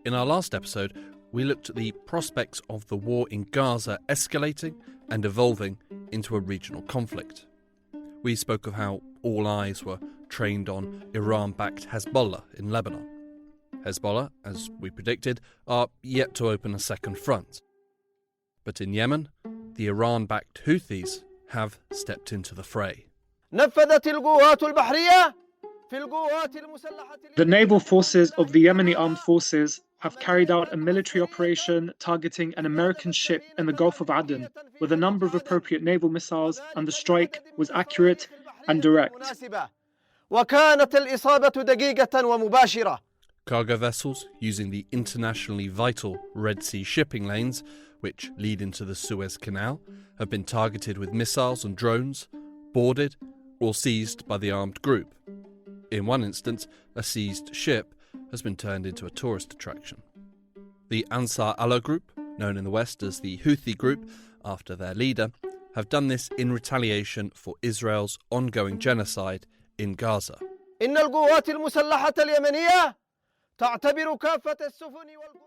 In our last episode, we looked at the prospects of the war in Gaza escalating and evolving into a regional conflict. We spoke of how all eyes were trained on Iran-backed Hezbollah in Lebanon. Hezbollah, as we predicted, are yet to open a second front. But in Yemen, the Iran-backed Houthis have stepped into the fray. The naval forces of the Yemeni armed forces have carried out a military operation targeting an American ship in the Gulf of Aden with a number of appropriate naval missiles, and the strike was accurate and direct. Cargo vessels using the internationally vital Red Sea shipping lanes, which lead into the Suez Canal, have been targeted with missiles and drones, boarded or seized by the armed group. In one instance, a seized ship has been turned into a tourist attraction. The Ansar Allah group, known in the West as the Houthi group, after their leader, have done this in retaliation for Israel's ongoing genocide in Gaza. The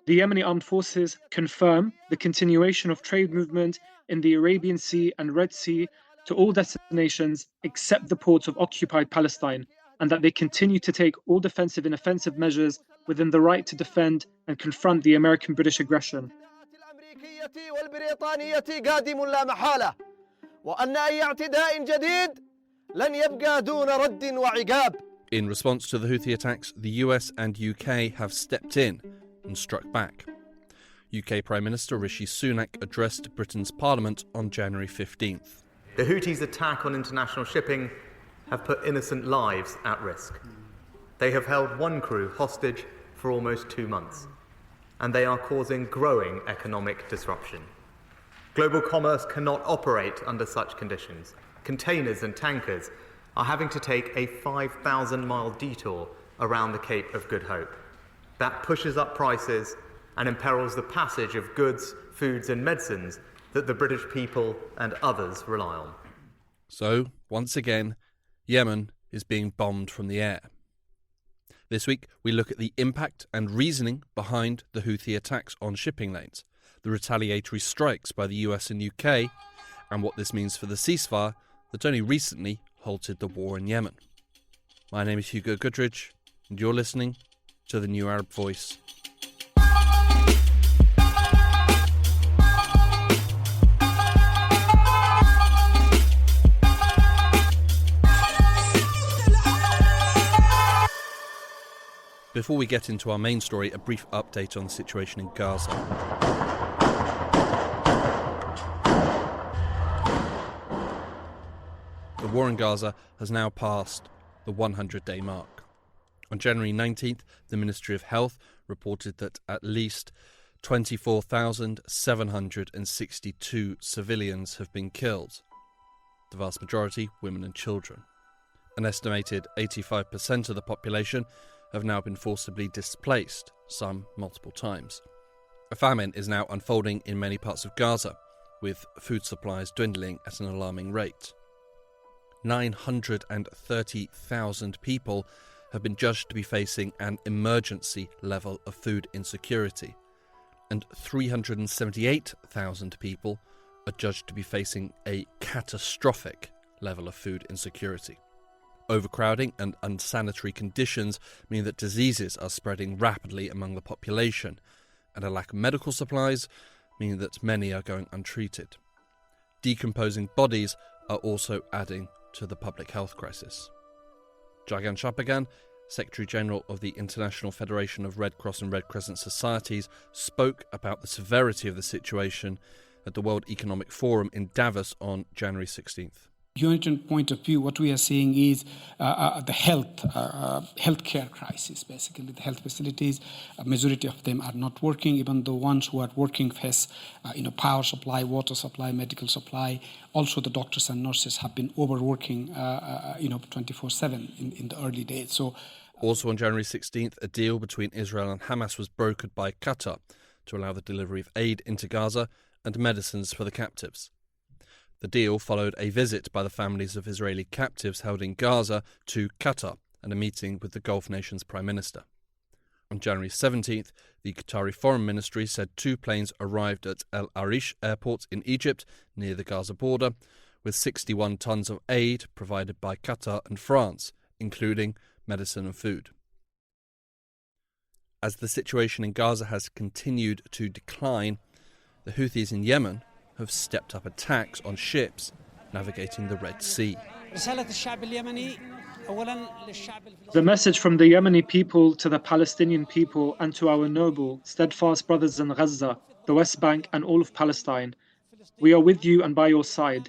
Yemeni armed forces confirm the continuation of trade movement in the Arabian Sea and Red Sea to all destinations except the ports of occupied Palestine, and that they continue to take all defensive and offensive measures within the right to defend and confront the American-British aggression. In response to the Houthi attacks, the US and UK have stepped in and struck back. UK Prime Minister Rishi Sunak addressed Britain's Parliament on January 15th. The Houthis' attack on international shipping have put innocent lives at risk. They have held one crew hostage for almost 2 months, and they are causing growing economic disruption. Global commerce cannot operate under such conditions. Containers and tankers are having to take a 5,000-mile detour around the Cape of Good Hope. That pushes up prices and imperils the passage of goods, foods and medicines that the British people and others rely on. So, once again, Yemen is being bombed from the air. This week, we look at the impact and reasoning behind the Houthi attacks on shipping lanes, the retaliatory strikes by the US and UK, and what this means for the ceasefire that only recently halted the war in Yemen. My name is Hugo Goodridge, and you're listening to The New Arab Voice. Before we get into our main story, a brief update on the situation in Gaza. The war in Gaza has now passed the 100-day mark. On January 19th, the Ministry of Health reported that at least 24,762 civilians have been killed, the vast majority women and children. An estimated 85% of the population have now been forcibly displaced, some multiple times. A famine is now unfolding in many parts of Gaza, with food supplies dwindling at an alarming rate. 930,000 people have been judged to be facing an emergency level of food insecurity, and 378,000 people are judged to be facing a catastrophic level of food insecurity. Overcrowding and unsanitary conditions mean that diseases are spreading rapidly among the population, and a lack of medical supplies mean that many are going untreated. Decomposing bodies are also adding to the public health crisis. Jagan Shapagan, Secretary-General of the International Federation of Red Cross and Red Crescent Societies, spoke about the severity of the situation at the World Economic Forum in Davos on January 16th. Humanitarian point of view, what we are seeing is the healthcare crisis. Basically, the health facilities, a majority of them are not working. Even the ones who are working face, power supply, water supply, medical supply. Also, the doctors and nurses have been overworking, 24/7 in the early days. So, also on January 16th, a deal between Israel and Hamas was brokered by Qatar to allow the delivery of aid into Gaza and medicines for the captives. The deal followed a visit by the families of Israeli captives held in Gaza to Qatar and a meeting with the Gulf nation's Prime Minister. On January 17th, the Qatari Foreign Ministry said 2 planes arrived at El Arish airport in Egypt, near the Gaza border, with 61 tons of aid provided by Qatar and France, including medicine and food. As the situation in Gaza has continued to decline, the Houthis in Yemen have stepped up attacks on ships navigating the Red Sea. The message from the Yemeni people to the Palestinian people and to our noble, steadfast brothers in Gaza, the West Bank and all of Palestine. We are with you and by your side.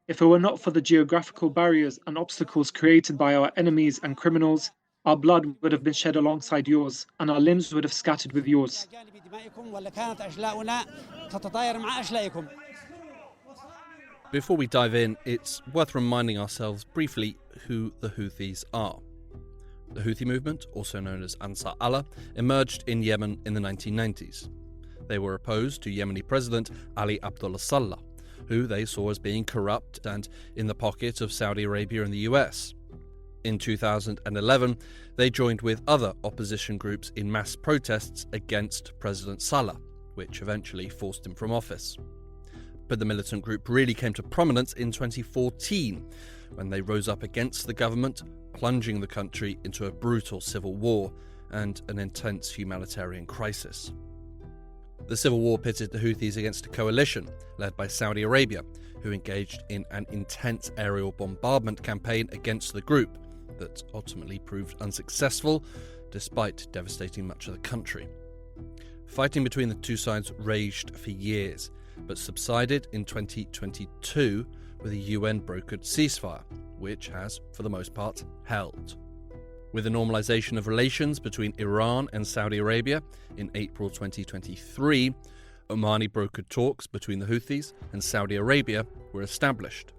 If it were not for the geographical barriers and obstacles created by our enemies and criminals, our blood would have been shed alongside yours, and our limbs would have scattered with yours. Before we dive in, it's worth reminding ourselves briefly who the Houthis are. The Houthi movement, also known as Ansar Allah, emerged in Yemen in the 1990s. They were opposed to Yemeni President Ali Abdullah Saleh, who they saw as being corrupt and in the pocket of Saudi Arabia and the US. In 2011, they joined with other opposition groups in mass protests against President Saleh, which eventually forced him from office. But the militant group really came to prominence in 2014, when they rose up against the government, plunging the country into a brutal civil war and an intense humanitarian crisis. The civil war pitted the Houthis against a coalition led by Saudi Arabia, who engaged in an intense aerial bombardment campaign against the group that ultimately proved unsuccessful, despite devastating much of the country. Fighting between the two sides raged for years, but subsided in 2022 with a UN-brokered ceasefire, which has, for the most part, held. With the normalisation of relations between Iran and Saudi Arabia in April 2023, Omani-brokered talks between the Houthis and Saudi Arabia were established.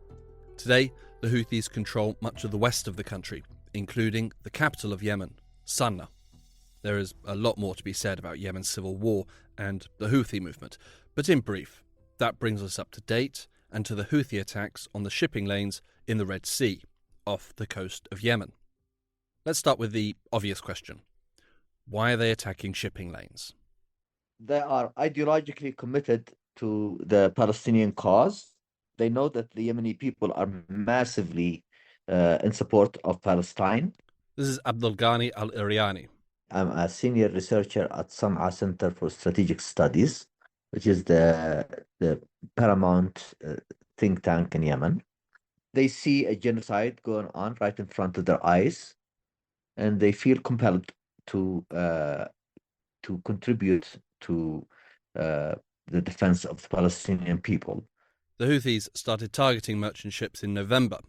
Today, the Houthis control much of the west of the country, including the capital of Yemen, Sana'a. There is a lot more to be said about Yemen's civil war and the Houthi movement, but in brief, that brings us up to date and to the Houthi attacks on the shipping lanes in the Red Sea, off the coast of Yemen. Let's start with the obvious question. Why are they attacking shipping lanes? They are ideologically committed to the Palestinian cause. They know that the Yemeni people are massively in support of Palestine. This is Abdul Ghani Al-Iryani. I'm a senior researcher at Sana'a Center for Strategic Studies, which is the paramount think tank in Yemen. They see a genocide going on right in front of their eyes, and they feel compelled to contribute to the defense of the Palestinian people. The Houthis started targeting merchant ships in November.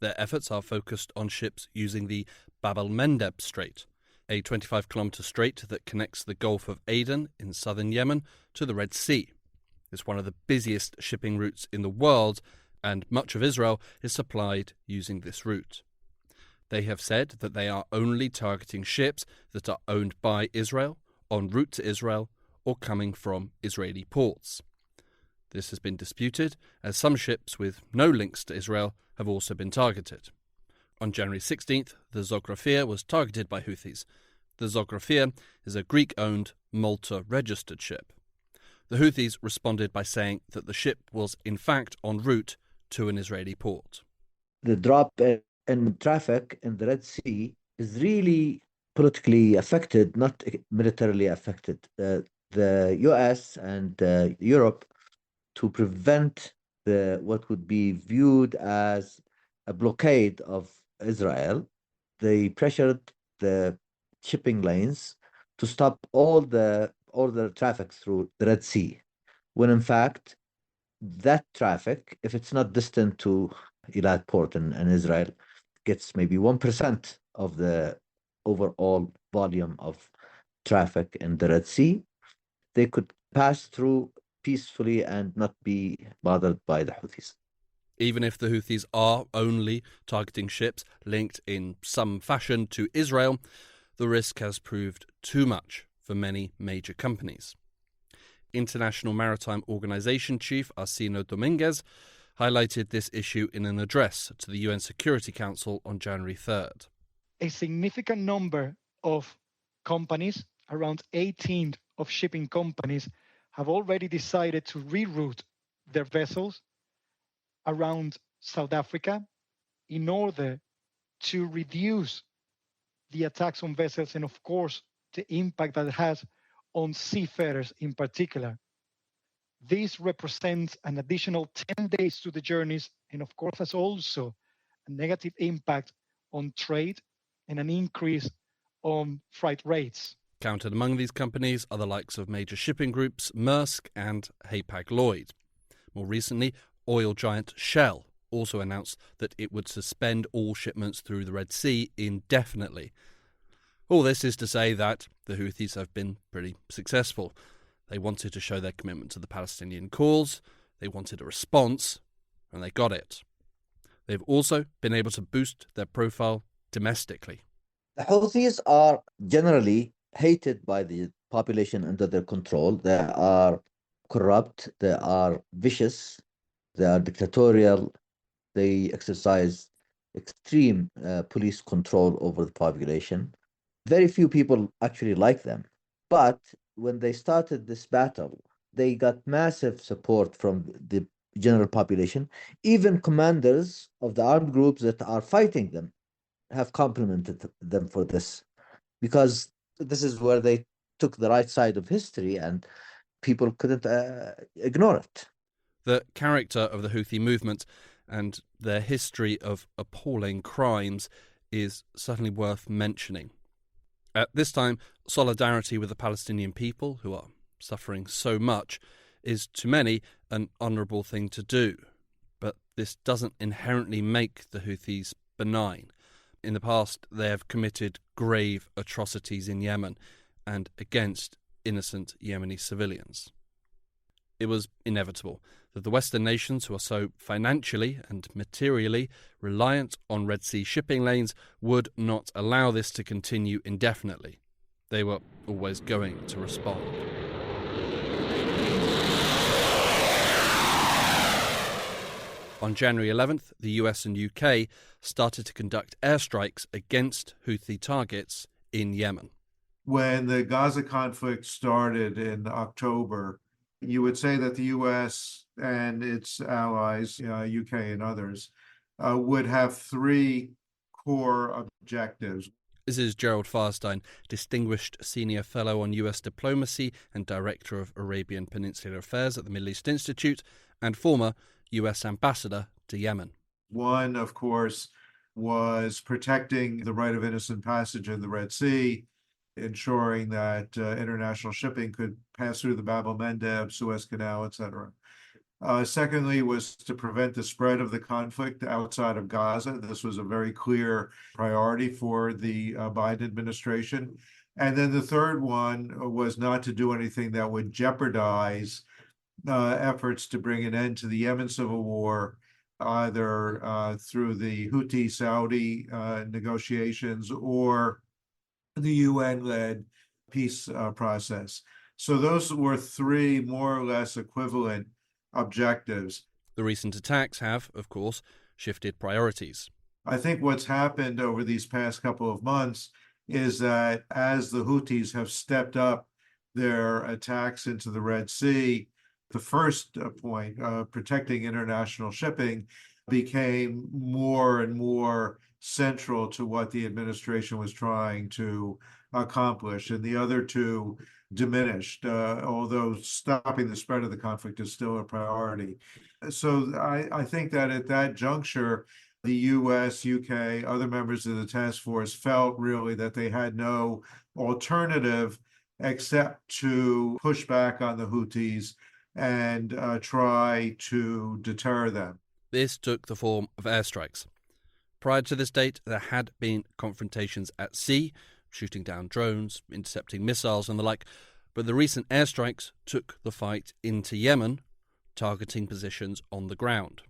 Their efforts are focused on ships using the Bab el-Mandeb Strait, a 25-kilometre strait that connects the Gulf of Aden in southern Yemen to the Red Sea. It's one of the busiest shipping routes in the world, and much of Israel is supplied using this route. They have said that they are only targeting ships that are owned by Israel, en route to Israel, or coming from Israeli ports. This has been disputed, as some ships with no links to Israel have also been targeted. On January 16th, the Zographia was targeted by Houthis. The Zographia is a Greek-owned, Malta-registered ship. The Houthis responded by saying that the ship was in fact en route to an Israeli port. The drop in traffic in the Red Sea is really politically affected, not militarily affected. The US and Europe, to prevent what would be viewed as a blockade of Israel, they pressured the shipping lanes to stop all the traffic through the Red Sea, when in fact that traffic, if it's not distant to Eilat port in Israel, gets maybe 1% of the overall volume of traffic in the Red Sea. They could pass through peacefully and not be bothered by the Houthis. Even if the Houthis are only targeting ships linked in some fashion to Israel, the risk has proved too much for many major companies. International Maritime Organization Chief Arsino Dominguez highlighted this issue in an address to the UN Security Council on January 3rd. A significant number of companies around 18 of shipping companies have already decided to reroute their vessels around South Africa in order to reduce the attacks on vessels and, of course, the impact that it has on seafarers in particular. This represents an additional 10 days to the journeys and, of course, has also a negative impact on trade and an increase on freight rates. Counted among these companies are the likes of major shipping groups Maersk and Hapag-Lloyd. More recently, oil giant Shell also announced that it would suspend all shipments through the Red Sea indefinitely. All this is to say that the Houthis have been pretty successful. They wanted to show their commitment to the Palestinian cause, they wanted a response, and they got it. They've also been able to boost their profile domestically. The Houthis are generally hated by the population under their control. They are corrupt, they are vicious, they are dictatorial, they exercise extreme police control over the population. Very few people actually like them. But when they started this battle, they got massive support from the general population. Even commanders of the armed groups that are fighting them have complimented them for this, because this is where they took the right side of history and people couldn't ignore it. The character of the Houthi movement and their history of appalling crimes is certainly worth mentioning. At this time, solidarity with the Palestinian people, who are suffering so much, is to many an honourable thing to do. But this doesn't inherently make the Houthis benign. In the past, they have committed grave atrocities in Yemen and against innocent Yemeni civilians. It was inevitable that the Western nations, who are so financially and materially reliant on Red Sea shipping lanes, would not allow this to continue indefinitely. They were always going to respond. On January 11th, the US and UK started to conduct airstrikes against Houthi targets in Yemen. When the Gaza conflict started in October, you would say that the US and its allies, UK and others, would have three core objectives. This is Gerald Farstein, Distinguished Senior Fellow on US Diplomacy and Director of Arabian Peninsular Affairs at the Middle East Institute, and former US Ambassador to Yemen. One, of course, was protecting the right of innocent passage in the Red Sea, ensuring that international shipping could pass through the Bab el-Mandeb, Suez Canal, etc. Secondly, was to prevent the spread of the conflict outside of Gaza. This was a very clear priority for the Biden administration. And then the third one was not to do anything that would jeopardize efforts to bring an end to the Yemen civil war, either through the Houthi-Saudi negotiations or the UN-led peace process. So those were three more or less equivalent objectives. The recent attacks have, of course, shifted priorities. I think what's happened over these past couple of months is that as the Houthis have stepped up their attacks into the Red Sea, the first point, protecting international shipping, became more and more central to what the administration was trying to accomplish, and the other two diminished, although stopping the spread of the conflict is still a priority. So I think that at that juncture, the US, UK, other members of the task force felt really that they had no alternative except to push back on the Houthis and try to deter them. This took the form of airstrikes. Prior to this date, there had been confrontations at sea, shooting down drones, intercepting missiles and the like, but the recent airstrikes took the fight into Yemen, targeting positions on the ground.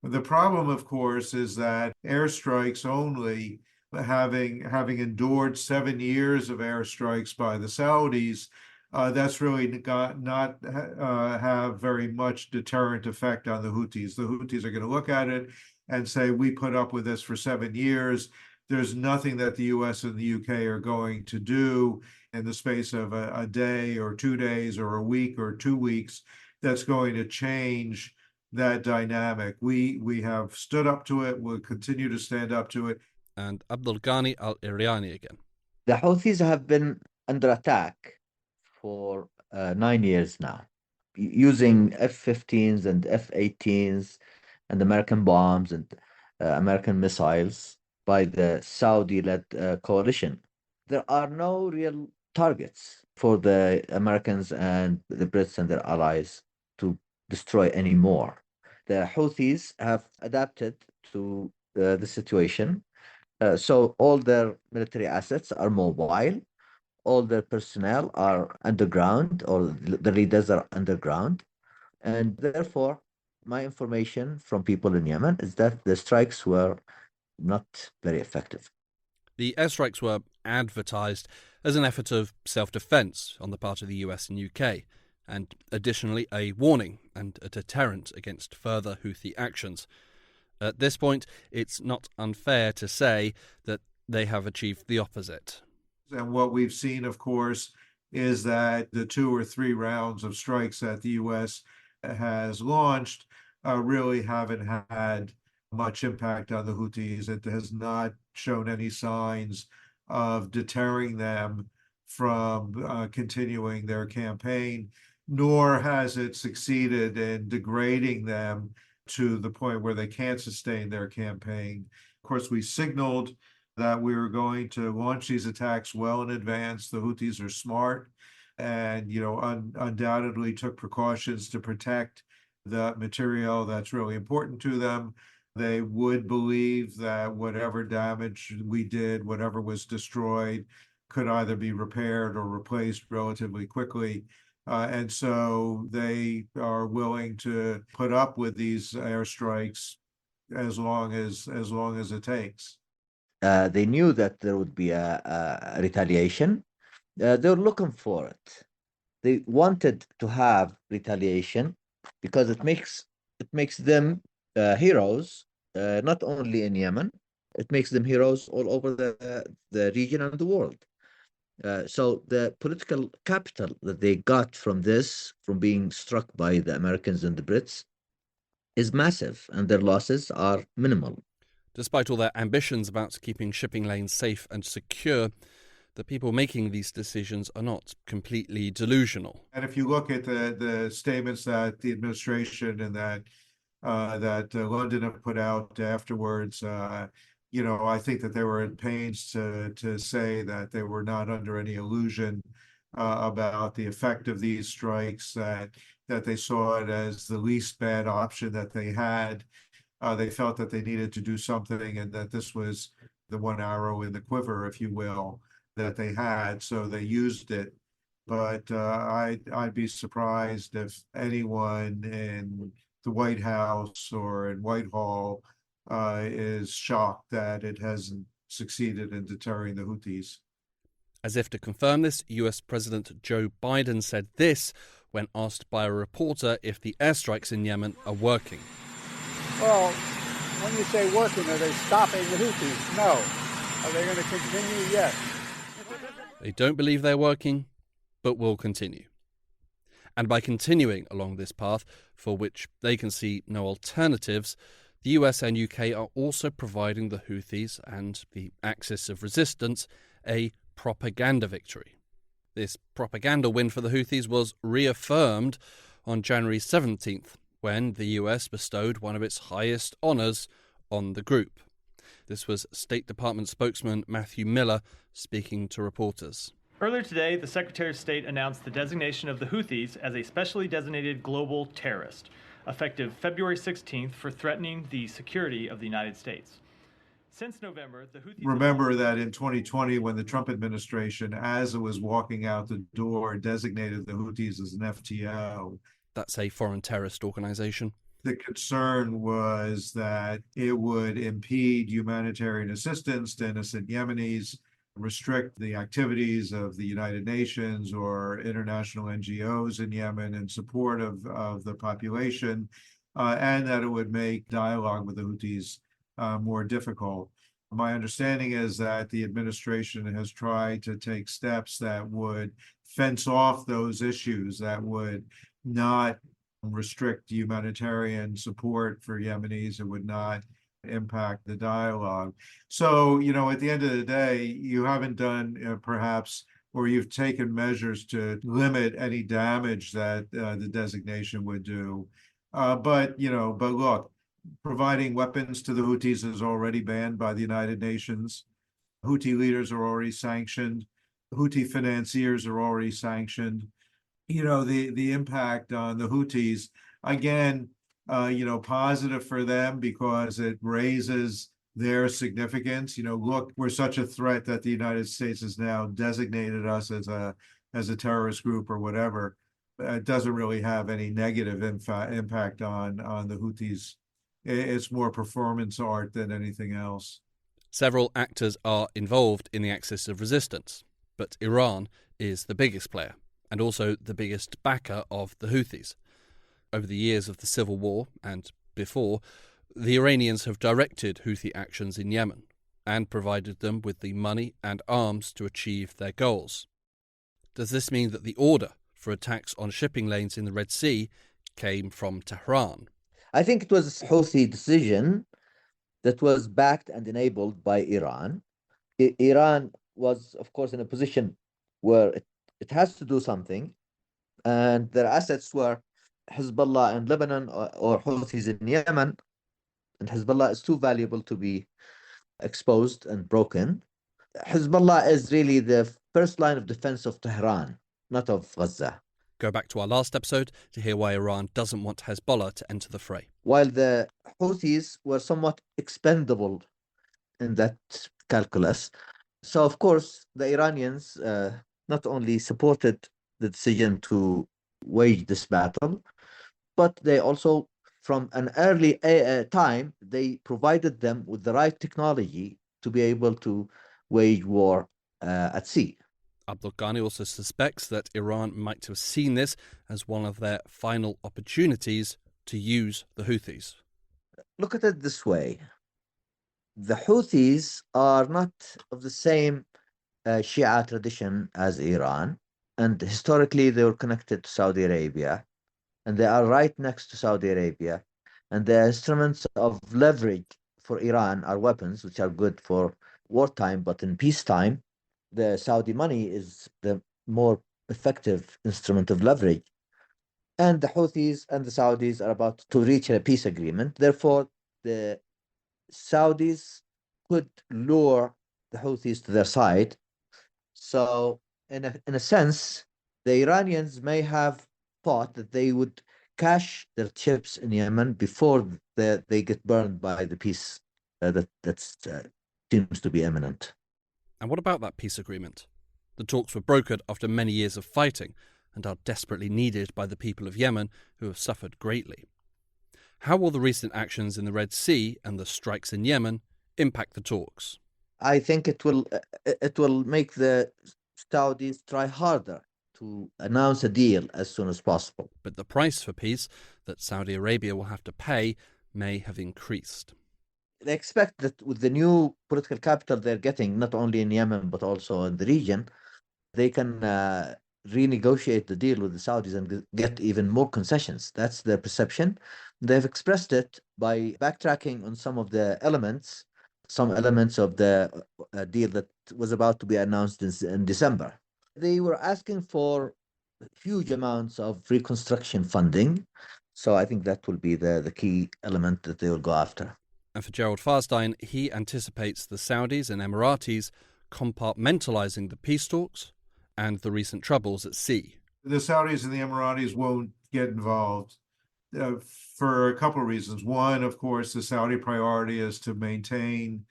The problem, of course, is that airstrikes only, having endured 7 years of airstrikes by the Saudis, that's really not have very much deterrent effect on the Houthis. The Houthis are going to look at it and say, we put up with this for 7 years. There's nothing that the US and the UK are going to do in the space of a day or 2 days or a week or 2 weeks that's going to change that dynamic. We have stood up to it, we'll continue to stand up to it. And Abdul Ghani al-Iryani again. The Houthis have been under attack for 9 years now, using F-15s and F-18s and American bombs and American missiles by the Saudi-led coalition. There are no real targets for the Americans and the Brits and their allies to destroy anymore. The Houthis have adapted to the situation. So all their military assets are mobile, all their personnel are underground, or the leaders are underground. And therefore, my information from people in Yemen is that the strikes were not very effective. The airstrikes were advertised as an effort of self-defence on the part of the US and UK, and additionally a warning and a deterrent against further Houthi actions. At this point, it's not unfair to say that they have achieved the opposite. And what we've seen, of course, is that the 2 or 3 rounds of strikes that the US has launched really haven't had much impact on the Houthis. It has not shown any signs of deterring them from continuing their campaign, nor has it succeeded in degrading them to the point where they can't sustain their campaign. Of course, we signaled that we were going to launch these attacks well in advance. The Houthis are smart and, undoubtedly took precautions to protect the material that's really important to them. They would believe that whatever damage we did, whatever was destroyed, could either be repaired or replaced relatively quickly. And so they are willing to put up with these airstrikes as long as it takes. They knew that there would be a retaliation. They were looking for it. They wanted to have retaliation because it makes them heroes, not only in Yemen. It makes them heroes all over the region and the world. So the political capital that they got from this, from being struck by the Americans and the Brits, is massive, and their losses are minimal. Despite all their ambitions about keeping shipping lanes safe and secure, the people making these decisions are not completely delusional. And if you look at the statements that the administration and that London have put out afterwards, I think that they were at pains to say that they were not under any illusion about the effect of these strikes, that they saw it as the least bad option that they had. They felt that they needed to do something and that this was the one arrow in the quiver, if you will, that they had, so they used it. But I'd be surprised if anyone in the White House or in Whitehall is shocked that it hasn't succeeded in deterring the Houthis. As if to confirm this, US President Joe Biden said this when asked by a reporter if the airstrikes in Yemen are working. Well, when you say working, are they stopping the Houthis? No. Are they going to continue? Yes. They don't believe they're working, but will continue. And by continuing along this path, for which they can see no alternatives, the US and UK are also providing the Houthis and the Axis of Resistance a propaganda victory. This propaganda win for the Houthis was reaffirmed on January 17th, when the US bestowed one of its highest honours on the group. This was State Department spokesman Matthew Miller speaking to reporters. Earlier today, the Secretary of State announced the designation of the Houthis as a specially designated global terrorist, effective February 16th for threatening the security of the United States. Since November, the Houthis... Remember that in 2020, when the Trump administration, as it was walking out the door, designated the Houthis as an FTO. That's a foreign terrorist organization. The concern was that it would impede humanitarian assistance to innocent Yemenis, restrict the activities of the United Nations or international NGOs in Yemen in support of the population, and that it would make dialogue with the Houthis more difficult. My understanding is that the administration has tried to take steps that would fence off those issues, that would not restrict humanitarian support for Yemenis. It would not impact the dialogue. So, at the end of the day, you haven't done perhaps, or you've taken measures to limit any damage that the designation would do. But look, providing weapons to the Houthis is already banned by the United Nations. Houthi leaders are already sanctioned. Houthi financiers are already sanctioned. The impact on the Houthis, again, positive for them because it raises their significance. Look, we're such a threat that the United States has now designated us as a terrorist group or whatever. It doesn't really have any negative impact on the Houthis. It's more performance art than anything else. Several actors are involved in the axis of resistance, but Iran is the biggest player and also the biggest backer of the Houthis. Over the years of the civil war and before, the Iranians have directed Houthi actions in Yemen and provided them with the money and arms to achieve their goals. Does this mean that the order for attacks on shipping lanes in the Red Sea came from Tehran? I think it was a Houthi decision that was backed and enabled by Iran. Iran was, of course, in a position where it has to do something, and their assets were Hezbollah in Lebanon or Houthis in Yemen, and Hezbollah is too valuable to be exposed and broken. Hezbollah is really the first line of defense of Tehran, not of Gaza. Go back to our last episode to hear why Iran doesn't want Hezbollah to enter the fray. While the Houthis were somewhat expendable in that calculus. So, of course, the Iranians not only supported the decision to wage this battle, but they also, from an early time, they provided them with the right technology to be able to wage war at sea. Abdul Ghani also suspects that Iran might have seen this as one of their final opportunities to use the Houthis. Look at it this way. The Houthis are not of the same Shia tradition as Iran, and historically they were connected to Saudi Arabia, and they are right next to Saudi Arabia, and the instruments of leverage for Iran are weapons, which are good for wartime, but in peacetime, the Saudi money is the more effective instrument of leverage. And the Houthis and the Saudis are about to reach a peace agreement. Therefore, the Saudis could lure the Houthis to their side. So, in a sense, the Iranians may have thought that they would cash their chips in Yemen before they get burned by the peace that seems to be imminent. And what about that peace agreement? The talks were brokered after many years of fighting and are desperately needed by the people of Yemen, who have suffered greatly. How will the recent actions in the Red Sea and the strikes in Yemen impact the talks? I think it will make the Saudis try harder to announce a deal as soon as possible. But the price for peace that Saudi Arabia will have to pay may have increased. They expect that with the new political capital they're getting, not only in Yemen, but also in the region, they can renegotiate the deal with the Saudis and get even more concessions. That's their perception. They've expressed it by backtracking on some elements of the deal that was about to be announced in December. They were asking for huge amounts of reconstruction funding. So I think that will be the key element that they will go after. And for Gerald Farstein, he anticipates the Saudis and Emiratis compartmentalizing the peace talks and the recent troubles at sea. The Saudis and the Emiratis won't get involved for a couple of reasons. One, of course, the Saudi priority is to maintain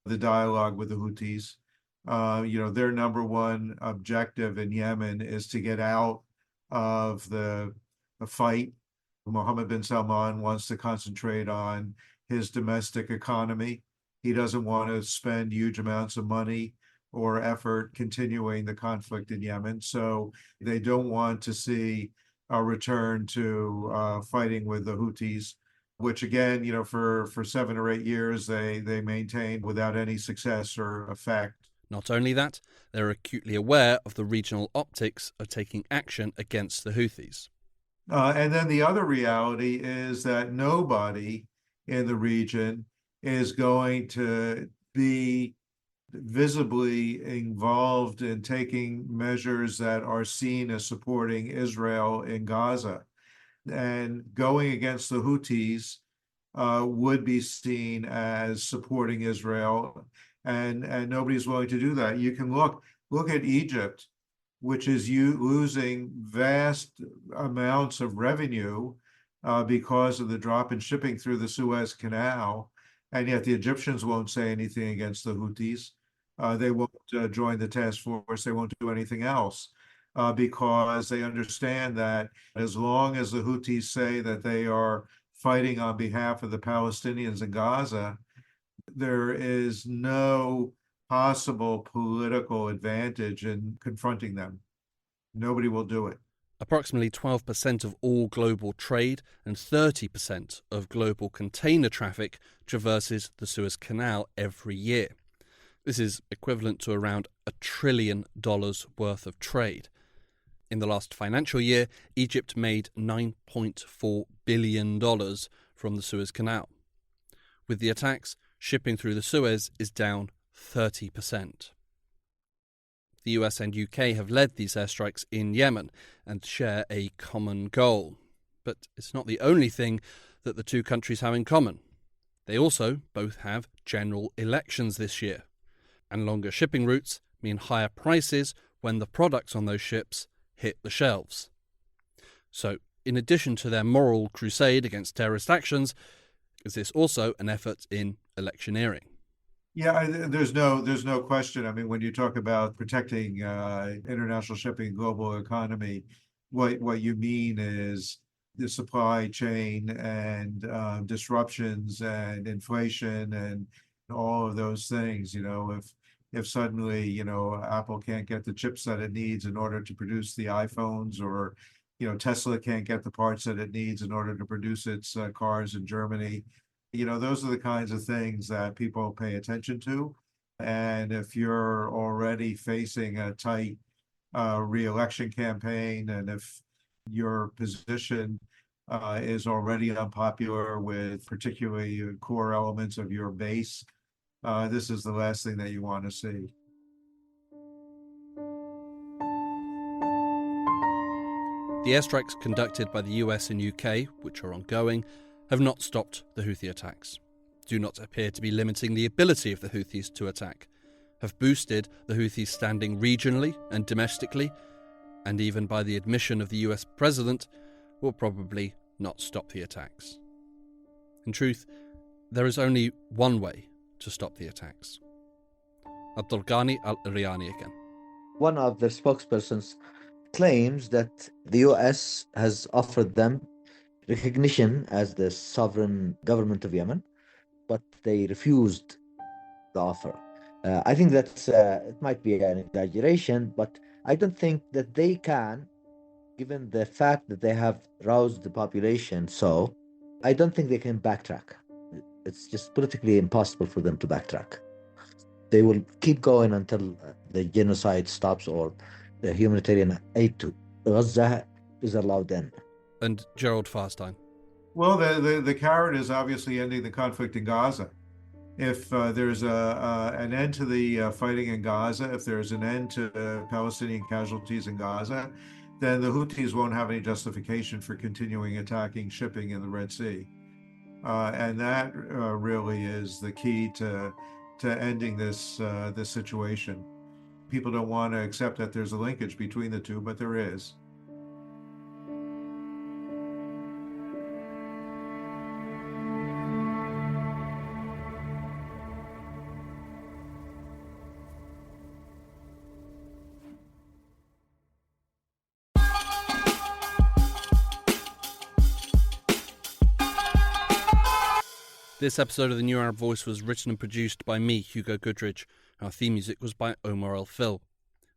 the dialogue with the Houthis. Their number one objective in Yemen is to get out of the fight. Mohammed bin Salman wants to concentrate on his domestic economy. He doesn't want to spend huge amounts of money or effort continuing the conflict in Yemen. So they don't want to see a return to fighting with the Houthis. which again, for 7 or 8 years, they maintained without any success or effect. Not only that, they're acutely aware of the regional optics of taking action against the Houthis. And then the other reality is that nobody in the region is going to be visibly involved in taking measures that are seen as supporting Israel in Gaza. And going against the Houthis would be seen as supporting Israel, and nobody's willing to do that. You can look at Egypt, which is losing vast amounts of revenue because of the drop in shipping through the Suez Canal, and yet the Egyptians won't say anything against the Houthis. They won't join the task force. They won't do anything else because they understand that as long as the Houthis say that they are fighting on behalf of the Palestinians in Gaza, there is no possible political advantage in confronting them. Nobody will do it. Approximately 12% of all global trade and 30% of global container traffic traverses the Suez Canal every year. This is equivalent to around $1 trillion worth of trade. In the last financial year, Egypt made $9.4 billion from the Suez Canal. With the attacks, shipping through the Suez is down 30%. The US and UK have led these airstrikes in Yemen and share a common goal. But it's not the only thing that the two countries have in common. They also both have general elections this year. And longer shipping routes mean higher prices when the products on those ships hit the shelves. So, in addition to their moral crusade against terrorist actions, is this also an effort in electioneering? Yeah, there's no question. I mean, when you talk about protecting international shipping, global economy, what you mean is the supply chain and disruptions and inflation and all of those things. If suddenly Apple can't get the chips that it needs in order to produce the iPhones, or Tesla can't get the parts that it needs in order to produce its cars in Germany. Those are the kinds of things that people pay attention to. And if you're already facing a tight re-election campaign, and if your position is already unpopular with particularly core elements of your base, this is the last thing that you want to see. The airstrikes conducted by the US and UK, which are ongoing, have not stopped the Houthi attacks, do not appear to be limiting the ability of the Houthis to attack, have boosted the Houthis' standing regionally and domestically, and even by the admission of the US president, will probably not stop the attacks. In truth, there is only one way to stop the attacks. Abdulghani Al-Iryani again. One of the spokespersons claims that the US has offered them recognition as the sovereign government of Yemen, but they refused the offer. I think that it might be an exaggeration, but I don't think that they can, given the fact that they have roused the population. So I don't think they can backtrack. It's just politically impossible for them to backtrack. They will keep going until the genocide stops or the humanitarian aid to Gaza is allowed in. And Gerald Farstein. Well, the carrot is obviously ending the conflict in Gaza. If there's an end to the fighting in Gaza, if there's an end to Palestinian casualties in Gaza, then the Houthis won't have any justification for continuing attacking shipping in the Red Sea. And that really is the key to ending this situation. People don't want to accept that there's a linkage between the two, but there is. This episode of The New Arab Voice was written and produced by me, Hugo Goodridge. Our theme music was by Omar El-Fil.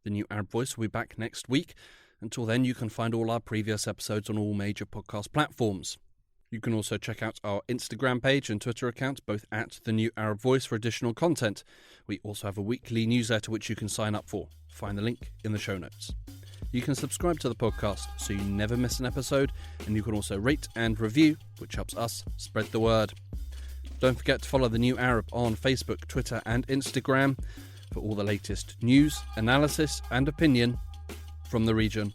The New Arab Voice will be back next week. Until then, you can find all our previous episodes on all major podcast platforms. You can also check out our Instagram page and Twitter account, both at The New Arab Voice, for additional content. We also have a weekly newsletter which you can sign up for. Find the link in the show notes. You can subscribe to the podcast so you never miss an episode, and you can also rate and review, which helps us spread the word. Don't forget to follow The New Arab on Facebook, Twitter and Instagram for all the latest news, analysis and opinion from the region